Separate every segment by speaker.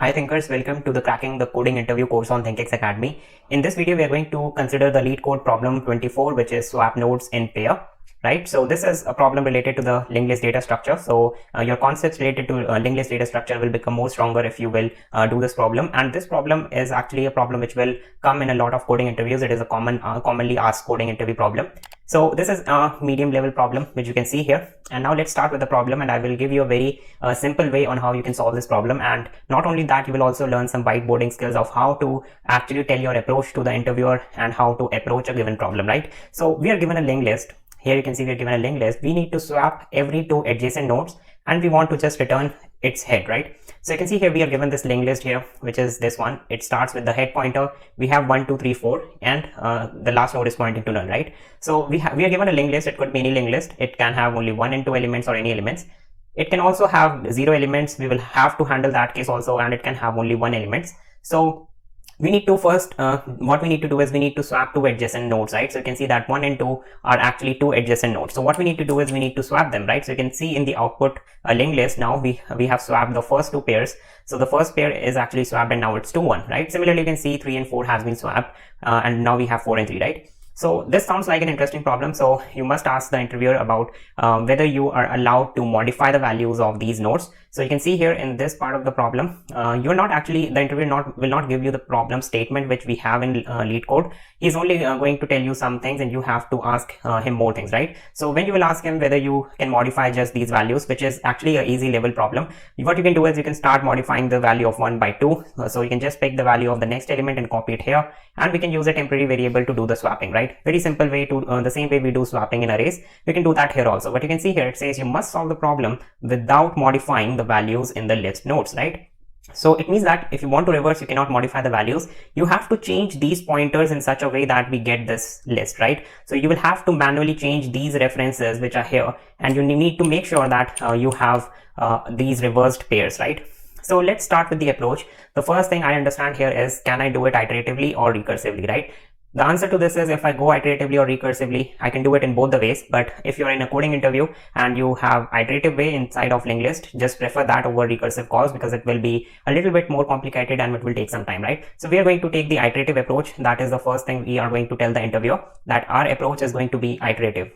Speaker 1: Hi thinkers, welcome to the Cracking the Coding Interview course on ThinkX Academy. In this video, we are going to consider the LeetCode problem 24, which is swap nodes in pair. Right, so this is a problem related to the linked list data structure. So your concepts related to linked list data structure will become more stronger if you will do this problem. And this problem is actually a problem which will come in a lot of coding interviews. It is a commonly asked coding interview problem. So this is a medium level problem which you can see here. And now let's start with the problem, and I will give you a very simple way on how you can solve this problem. And not only that, you will also learn some whiteboarding skills of how to actually tell your approach to the interviewer and how to approach a given problem, right? So we are given a linked list. Here you can see we are given a linked list. We need to swap every two adjacent nodes and we want to just return its head, right? So you can see here we are given this linked list here, which is this one. It starts with the head pointer. We have 1, 2, 3, 4 and the last node is pointing to null, right? So we are given a linked list. It could be any linked list. It can have only 1 and 2 elements or any elements. It can also have 0 elements. We will have to handle that case also, and it can have only 1 elements. So we need to first, what we need to do is we need to swap two adjacent nodes, right? So you can see that 1 and 2 are actually two adjacent nodes. So what we need to do is we need to swap them, right? So you can see in the output linked list, now we have swapped the first two pairs. So the first pair is actually swapped and now it's 2, 1, right? Similarly, you can see 3 and 4 has been swapped and now we have 4 and 3, right? So this sounds like an interesting problem. So you must ask the interviewer about whether you are allowed to modify the values of these nodes. So you can see here in this part of the problem, you're not actually, the interviewer will not give you the problem statement which we have in LeetCode. He's only going to tell you some things and you have to ask him more things, right? So when you will ask him whether you can modify just these values, which is actually an easy level problem, what you can do is you can start modifying the value of 1 by 2. So you can just pick the value of the next element and copy it here, and we can use a temporary variable to do the swapping, right? Very simple way to, the same way we do swapping in arrays, we can do that here also. But you can see here it says you must solve the problem without modifying the values in the list nodes, right? So it means that if you want to reverse, you cannot modify the values. You have to change these pointers in such a way that we get this list, right? So you will have to manually change these references which are here, and you need to make sure that you have these reversed pairs, right? So let's start with the approach. The first thing I understand here is, can I do it iteratively or recursively, right? The answer to this is, if I go iteratively or recursively, I can do it in both the ways. But if you're in a coding interview and you have iterative way inside of linked list, just prefer that over recursive calls because it will be a little bit more complicated and it will take some time, right? So we are going to take the iterative approach. That is the first thing we are going to tell the interviewer, that our approach is going to be iterative,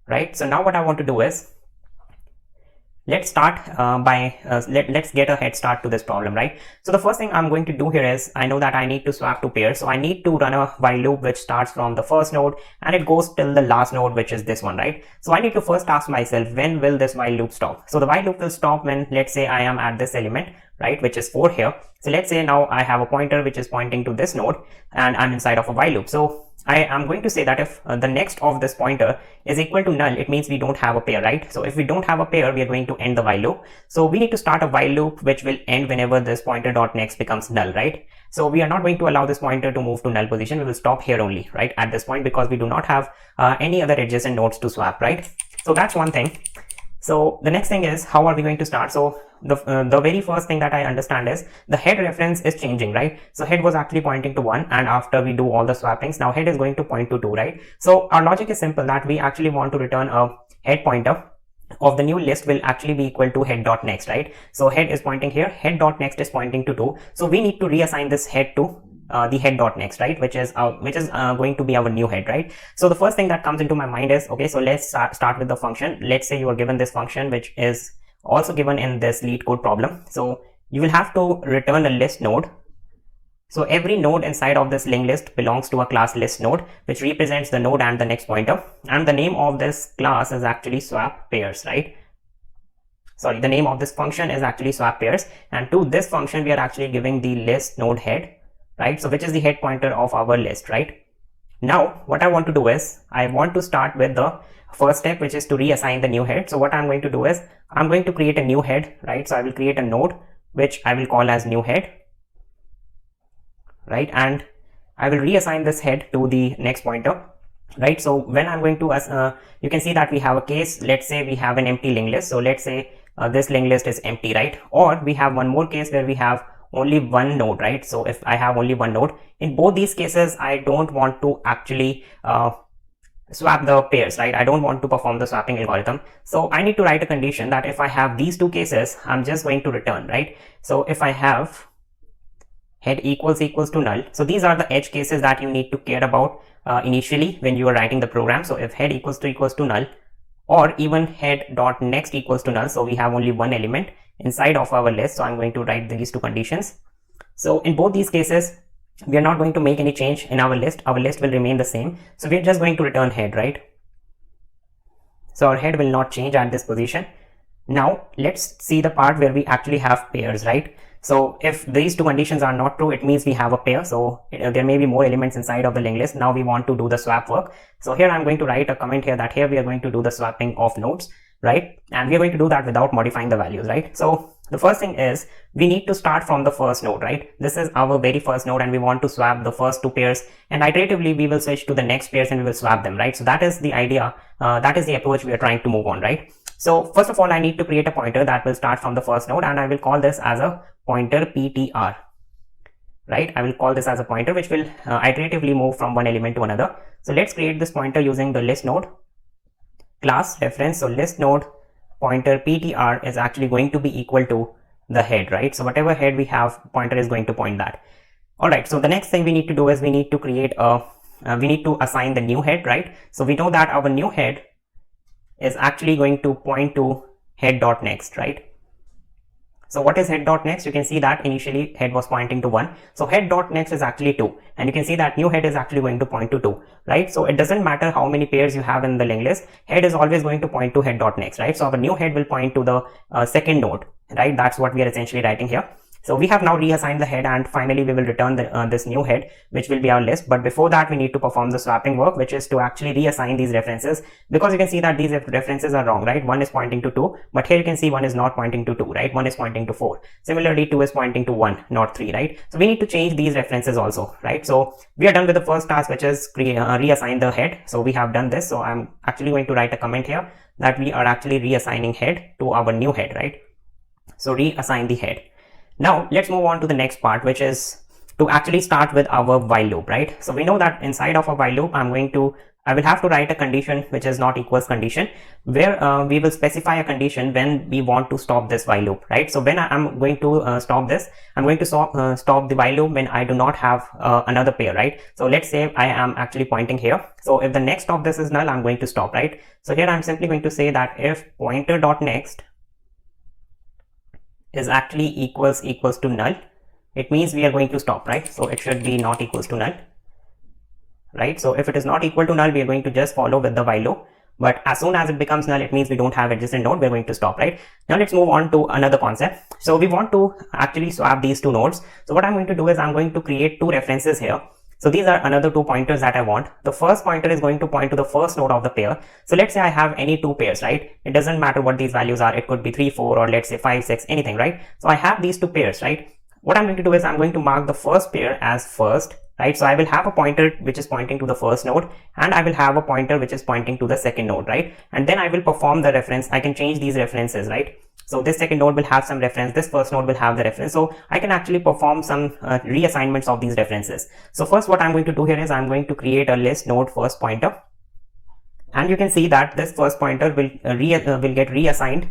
Speaker 1: right? So now what I want to do is, let's start let's get a head start to this problem, right? So the first thing I'm going to do here is, I know that I need to swap two pairs, so I need to run a while loop which starts from the first node and it goes till the last node, which is this one, right? So I need to first ask myself, when will this while loop stop? So the while loop will stop when, let's say, I am at this element, right, which is 4 here. So let's say now I have a pointer which is pointing to this node and I'm inside of a while loop. So I am going to say that if the next of this pointer is equal to null, it means we don't have a pair, right? So if we don't have a pair, we are going to end the while loop. So we need to start a while loop which will end whenever this pointer dot next becomes null, right? So we are not going to allow this pointer to move to null position. We will stop here only, right, at this point, because we do not have any other adjacent nodes to swap, right? So that's one thing. So the next thing is, how are we going to start? So the very first thing that I understand is the head reference is changing, right? So head was actually pointing to 1, and after we do all the swappings, now head is going to point to 2, right? So our logic is simple, that we actually want to return a head pointer of the new list will actually be equal to head dot next, right? So head is pointing here, head dot next is pointing to 2. So we need to reassign this head to the head dot next, right, which is going to be our new head, right? So the first thing that comes into my mind is, okay, so let's start with the function. Let's say you are given this function, which is also given in this LeetCode problem. So you will have to return a list node. So every node inside of this linked list belongs to a class list node, which represents the node and the next pointer. And the name of this class is actually swap pairs, right? Sorry, the name of this function is actually swap pairs. And to this function, we are actually giving the list node head, right? So which is the head pointer of our list, right? Now what I want to do is, I want to start with the first step, which is to reassign the new head. So what I'm going to do is, I'm going to create a new head, right? So I will create a node which I will call as new head, right? And I will reassign this head to the next pointer, right? So when I'm going to you can see that we have a case. Let's say we have an empty linked list. So let's say this linked list is empty, right? Or we have one more case where we have only one node, right? So if I have only one node, in both these cases, I don't want to actually swap the pairs, right? I don't want to perform the swapping algorithm. So I need to write a condition that if I have these two cases, I'm just going to return, right? So if I have head equals to null, so these are the edge cases that you need to care about initially when you are writing the program. So if head equals to null, or even head dot next equals to null, so we have only one element inside of our list. So I'm going to write these two conditions. So in both these cases, we are not going to make any change in our list. Our list will remain the same. So we're just going to return head, right? So our head will not change at this position. Now let's see the part where we actually have pairs, right? So if these two conditions are not true, it means we have a pair. So there may be more elements inside of the linked list. Now we want to do the swap work. So here I'm going to write a comment here that here we are going to do the swapping of nodes, right? And we are going to do that without modifying the values, right? So the first thing is we need to start from the first node, right? This is our very first node and we want to swap the first two pairs, and iteratively we will switch to the next pairs and we will swap them, right? So that is the idea. That is the approach we are trying to move on, right? So first of all, I need to create a pointer that will start from the first node, and I will call this as a pointer PTR, right? I will call this as a pointer which will iteratively move from one element to another. So let's create this pointer using the list node class reference. So list node pointer PTR is actually going to be equal to the head, right? So whatever head we have, pointer is going to point that. All right. So the next thing we need to do is we need to create we need to assign the new head, right? So we know that our new head is actually going to point to head dot next, right? So what is head dot next? You can see that initially head was pointing to 1. So head dot next is actually 2. And you can see that new head is actually going to point to 2, right? So it doesn't matter how many pairs you have in the linked list. Head is always going to point to head dot next, right? So our new head will point to the second node, right? That's what we are essentially writing here. So we have now reassigned the head, and finally we will return this new head, which will be our list. But before that, we need to perform the swapping work, which is to actually reassign these references, because you can see that these references are wrong, right? One is pointing to 2, but here you can see one is not pointing to 2, right? One is pointing to 4. Similarly, 2 is pointing to 1, not 3, right? So we need to change these references also, right? So we are done with the first task, which is reassign the head. So we have done this. So I'm actually going to write a comment here that we are actually reassigning head to our new head, right? So reassign the head. Now let's move on to the next part, which is to actually start with our while loop, right? So we know that inside of a while loop, I will have to write a condition which is not equals condition, where we will specify a condition when we want to stop this while loop, right? So when I'm going to stop this, I'm going to stop the while loop when I do not have another pair, right? So let's say I am actually pointing here. So if the next of this is null, I'm going to stop, right? So here I'm simply going to say that if pointer dot next is actually equals to null, it means we are going to stop, right? So it should be not equals to null, right? So if it is not equal to null, we are going to just follow with the while loop. But as soon as it becomes null, it means we don't have adjacent node, we're going to stop, right? Now let's move on to another concept. So we want to actually swap these two nodes. So what I'm going to do is I'm going to create two references here. So these are another two pointers that I want. The first pointer is going to point to the first node of the pair. So let's say I have any two pairs, right? It doesn't matter what these values are. It could be 3, 4, or let's say 5, 6, anything, right? So I have these two pairs, right? What I'm going to do is I'm going to mark the first pair as first, right? So I will have a pointer which is pointing to the first node, and I will have a pointer which is pointing to the second node, right? And then I will perform the reference. I can change these references, right? So this second node will have some reference, this first node will have the reference. So I can actually perform some reassignments of these references. So first what I'm going to do here is I'm going to create a list node first pointer. And you can see that this first pointer will get reassigned,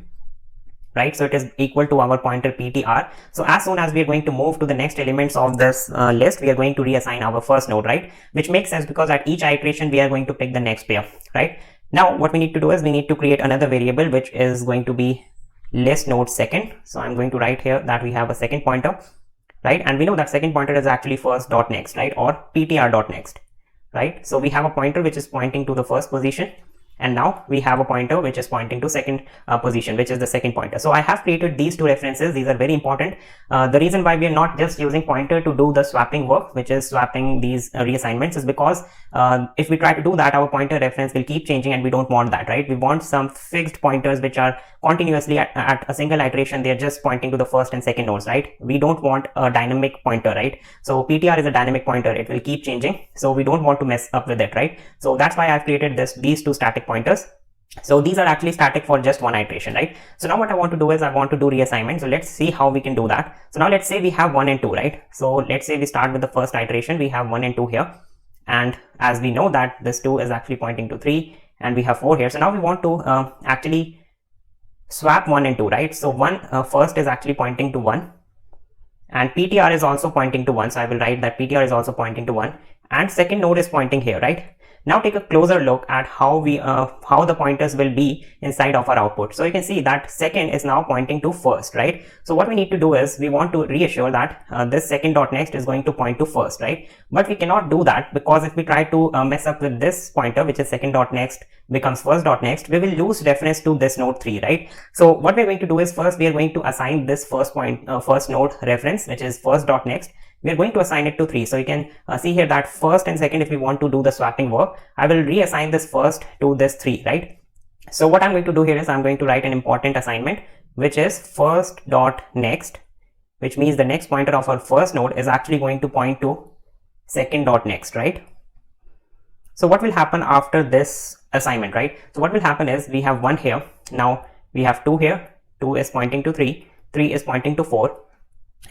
Speaker 1: right? So it is equal to our pointer PTR. So as soon as we are going to move to the next elements of this list, we are going to reassign our first node, right? Which makes sense because at each iteration, we are going to pick the next pair, right? Now what we need to do is we need to create another variable, which is going to be list node second. So I'm going to write here that we have a second pointer, right? And we know that second pointer is actually first dot next, right? Or PTR dot next, right? So we have a pointer which is pointing to the first position, and now we have a pointer which is pointing to second position, which is the second pointer. So I have created these two references. These are very important. The reason why we are not just using pointer to do the swapping work, which is swapping these reassignments, is because if we try to do that, our pointer reference will keep changing, and we don't want that, right? We want some fixed pointers which are continuously at a single iteration. They're just pointing to the first and second nodes, right? We don't want a dynamic pointer, right? So PTR is a dynamic pointer. It will keep changing. So we don't want to mess up with it, right? So that's why I've created these two static pointers. So these are actually static for just one iteration, right? So now what I want to do is I want to do reassignment. So let's see how we can do that. So now let's say we have 1 and 2, right? So let's say we start with the first iteration. We have 1 and 2 here. and as we know that this 2 is actually pointing to 3 and we have 4 here. So now we want to actually swap 1 and 2, right? So 1 first is actually pointing to 1 and PTR is also pointing to 1. So I will write that PTR is also pointing to 1 and second node is pointing here, right? Now take a closer look at how the pointers will be inside of our output. So you can see that second is now pointing to first, right? So what we need to do is we want to reassure that this second dot next is going to point to first, right? But we cannot do that because if we try to mess up with this pointer, which is second dot next becomes first dot next, we will lose reference to this node 3, right? So what we're going to do is first we are going to assign this first node reference, which is first dot next. We are going to assign it to 3. So you can see here that first and second, if we want to do the swapping work, I will reassign this first to this 3, right? So what I'm going to do here is I'm going to write an important assignment, which is first dot next, which means the next pointer of our first node is actually going to point to second dot next, right? So what will happen after this assignment, right? So what will happen is we have 1 here. Now we have 2 here. 2 is pointing to 3. 3 is pointing to 4.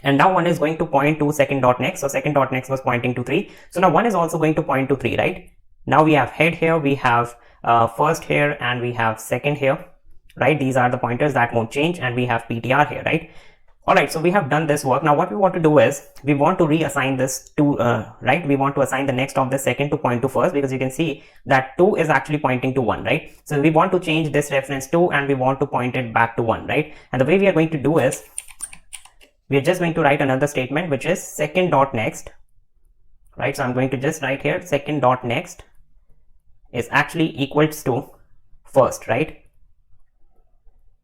Speaker 1: And now 1 is going to point to second dot next. So second dot next was pointing to 3. So now 1 is also going to point to 3, right? Now we have head here, we have first here, and we have second here, right? These are the pointers that won't change, and we have PTR here, right? Alright, so we have done this work. Now what we want to do is we want to reassign this to, right? We want to assign the next of the second to point to first, because you can see that 2 is actually pointing to 1, right? So we want to change this reference to and we want to point it back to 1, right? And the way we are going to do is we are just going to write another statement, which is second dot next, right? So I'm going to just write here second dot next is actually equals to first, right?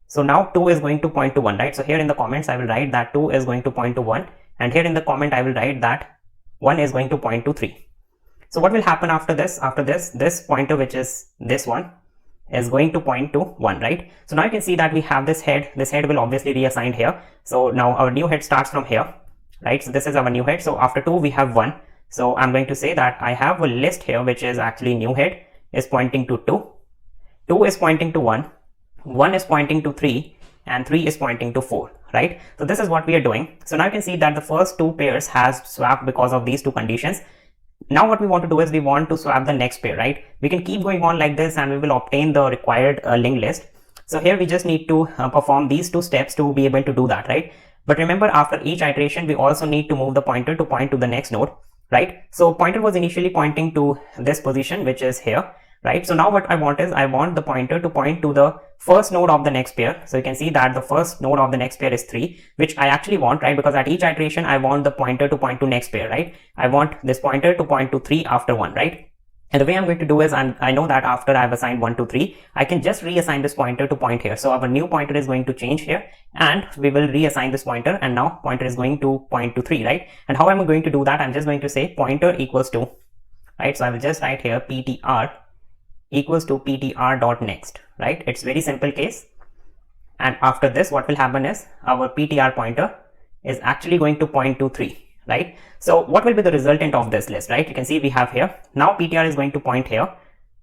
Speaker 1: So now 2 is going to point to 1, right? So here in the comments I will write that 2 is going to point to 1, and here in the comment I will write that 1 is going to point to 3. So what will happen after this? After this pointer, which is this one, is going to point to 1, right? So now you can see that we have this head. This head will obviously be reassigned here. So now our new head starts from here, right? So this is our new head. So after 2 we have 1. So I'm going to say that I have a list here, which is actually new head is pointing to 2, 2 is pointing to 1, 1 is pointing to 3, and 3 is pointing to 4, right? So this is what we are doing. So now you can see that the first 2 pairs has swapped because of these 2 conditions. Now what we want to do is we want to swap the next pair, right? We can keep going on like this and we will obtain the required linked list. So here we just need to perform these 2 steps to be able to do that, right? But remember, after each iteration, we also need to move the pointer to point to the next node, right? So pointer was initially pointing to this position, which is here, right? So now what I want is I want the pointer to point to the first node of the next pair. So you can see that the first node of the next pair is 3, which I actually want, right? Because at each iteration, I want the pointer to point to next pair, right? I want this pointer to point to 3 after 1, right? And the way I'm going to do is I know that after I've assigned 1 to 3, I can just reassign this pointer to point here. So our new pointer is going to change here and we will reassign this pointer, and now pointer is going to point to 3, right? And how am I going to do that? I'm just going to say pointer equals to, right? So I will just write here PTR equals to PTR dot next, right? It's very simple case. And after this, what will happen is our PTR pointer is actually going to point to 3, right? So what will be the resultant of this list, right? You can see we have here, now PTR is going to point here,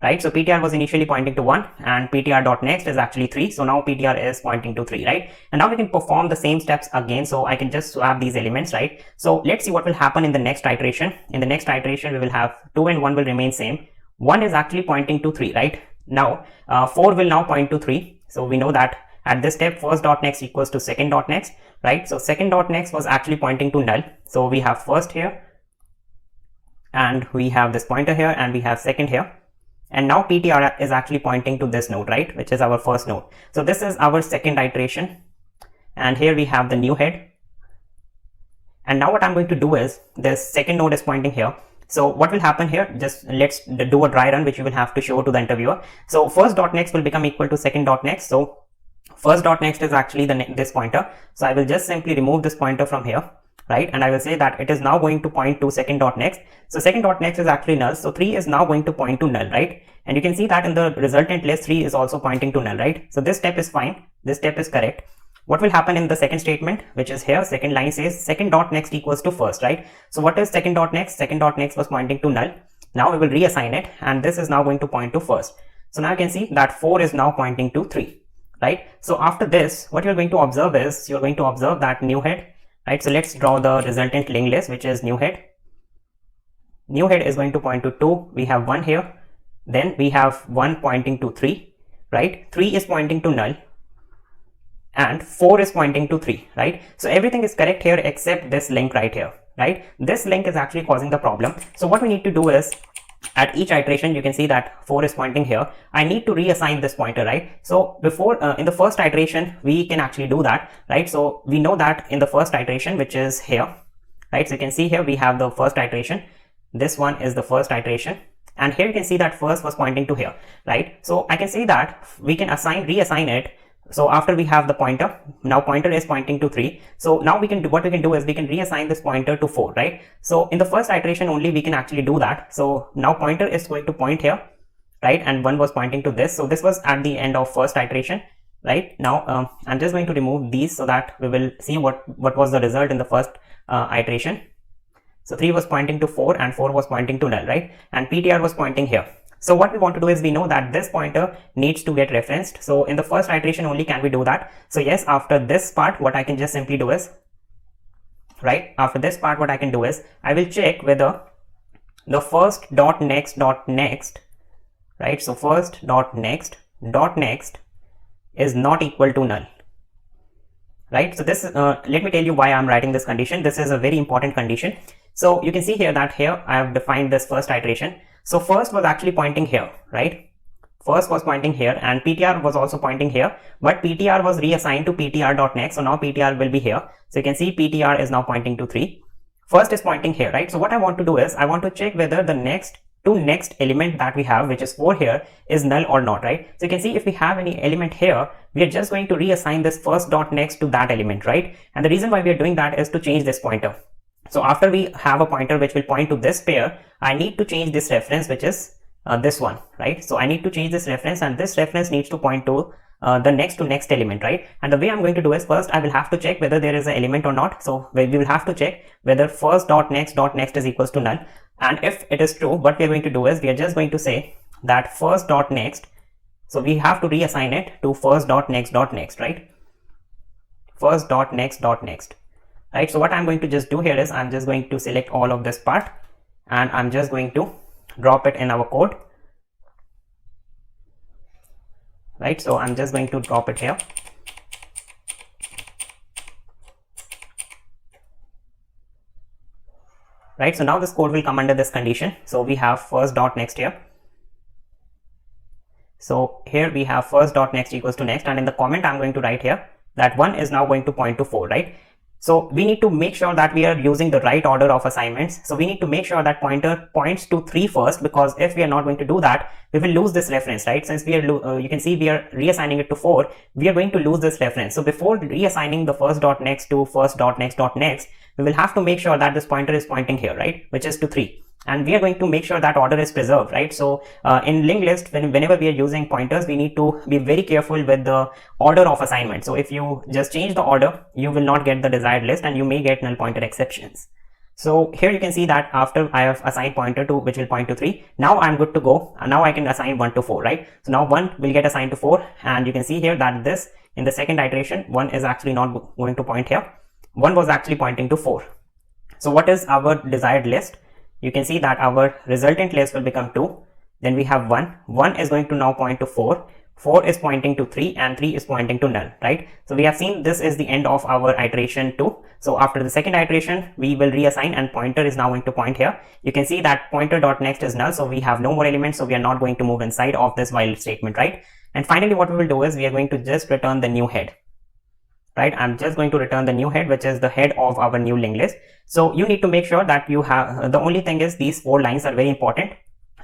Speaker 1: right? So PTR was initially pointing to 1 and PTR dot next is actually 3. So now PTR is pointing to 3, right? And now we can perform the same steps again. So I can just swap these elements, right? So let's see what will happen in the next iteration. In the next iteration, we will have 2 and 1 will remain same. 1 is actually pointing to 3, right? Now 4 will now point to 3. So we know that at this step, first dot next equals to second dot next, right? So second dot next was actually pointing to null. So we have first here and we have this pointer here and we have second here. And now PTR is actually pointing to this node, right? Which is our first node. So this is our second iteration. And here we have the new head. And now what I'm going to do is this second node is pointing here. So what will happen here? Just let's do a dry run, which we will have to show to the interviewer. So first dot next will become equal to second dot next. So first dot next is actually this pointer. So I will just simply remove this pointer from here, right? And I will say that it is now going to point to second dot next. So second dot next is actually null. So 3 is now going to point to null, right? And you can see that in the resultant list, 3 is also pointing to null, right? So this step is fine. This step is correct. What will happen in the second statement, which is here, second line says second dot next equals to first, right? So what is second dot next? Second dot next was pointing to null. Now we will reassign it and this is now going to point to first. So now you can see that 4 is now pointing to 3, right? So after this, what you're going to observe is you're going to observe that new head, right? So let's draw the resultant linked list, which is new head. new head is going to point to 2. We have 1 here. Then we have 1 pointing to 3, right? 3 is pointing to null and 4 is pointing to 3, right? So everything is correct here except this link right here, right? This link is actually causing the problem. So what we need to do is, at each iteration, you can see that 4 is pointing here. I need to reassign this pointer, right? So before, in the first iteration, we can actually do that, right? So we know that in the first iteration, which is here, right? So you can see here, we have the first iteration. This one is the first iteration. And here you can see that first was pointing to here, right? So I can see that we can reassign it. So after we have the pointer, now pointer is pointing to 3. So now we can do, what we can do is we can reassign this pointer to 4, right? So in the first iteration only we can actually do that. So now pointer is going to point here, right? And 1 was pointing to this. So this was at the end of first iteration, right? Now I'm just going to remove these so that we will see what was the result in the first iteration. So 3 was pointing to 4 and 4 was pointing to null, right? And PTR was pointing here. So what we want to do is, we know that this pointer needs to get referenced. So in the first iteration only can we do that. So yes, after this part, what I can just simply do is, right? After this part, what I can do is, I will check whether the first dot next, right? So first dot next is not equal to null. Right? So this let me tell you why I'm writing this condition. This is a very important condition. So you can see here that here I have defined this first iteration. So first was actually pointing here, right? First was pointing here and PTR was also pointing here, but PTR was reassigned to PTR.next. So now PTR will be here. So you can see PTR is now pointing to 3. First is pointing here, right? So what I want to do is, I want to check whether the next element that we have, which is 4 here, is null or not, right? So you can see if we have any element here, we are just going to reassign this first dot next to that element, right? And the reason why we are doing that is to change this pointer. So after we have a pointer which will point to this pair, I need to change this reference, which is this one, right? So I need to change this reference, and this reference needs to point to the next element, right? And the way I'm going to do is, first I will have to check whether there is an element or not. So we will have to check whether first dot next is equals to null. And if it is true, what we are going to do is, we are just going to say that first dot next, so we have to reassign it to first dot next, right? First dot next, right? So what I'm going to just do here is, I'm just going to select all of this part and I'm just going to drop it in our code, right? So I'm just going to drop it here. Right, so now this code will come under this condition. So we have first dot next here. So here we have first dot next equals to next, and in the comment I'm going to write here that 1 is now going to point to 4, right? So we need to make sure that we are using the right order of assignments. So we need to make sure that pointer points to 3 first, because if we are not going to do that, we will lose this reference, right? Since we are, you can see we are reassigning it to 4, we are going to lose this reference. So before reassigning the first dot next to first dot next, we will have to make sure that this pointer is pointing here, right? Which is to 3. And we are going to make sure that order is preserved, right? So in linked list, whenever we are using pointers, we need to be very careful with the order of assignment. So if you just change the order, you will not get the desired list and you may get null pointer exceptions. So here you can see that after I have assigned pointer to which will point to 3, now I'm good to go. And now I can assign 1 to 4, right? So now 1 will get assigned to 4, and you can see here that this, in the second iteration, 1 is actually not going to point here. 1 was actually pointing to 4. So what is our desired list? You can see that our resultant list will become 2. Then we have 1. 1 is going to now point to 4. 4 is pointing to 3 and 3 is pointing to null, right? So we have seen this is the end of our iteration 2. So after the second iteration, we will reassign and pointer is now going to point here. You can see that pointer dot next is null. So we have no more elements. So we are not going to move inside of this while statement, right? And finally, what we will do is we are going to just return the new head. Right, I'm just going to return the new head, which is the head of our new linked list. So you need to make sure that you have, the only thing is these 4 lines are very important.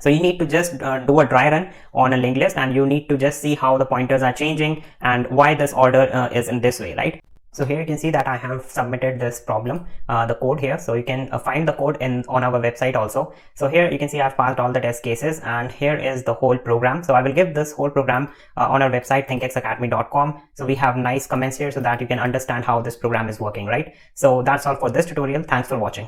Speaker 1: So you need to just do a dry run on a linked list, and you need to just see how the pointers are changing and why this order is in this way, right? So here you can see that I have submitted this problem, the code here. So you can find the code on our website also. So here you can see I've passed all the test cases, and here is the whole program. So I will give this whole program on our website, thinkxacademy.com. So we have nice comments here so that you can understand how this program is working, right? So that's all for this tutorial. Thanks for watching.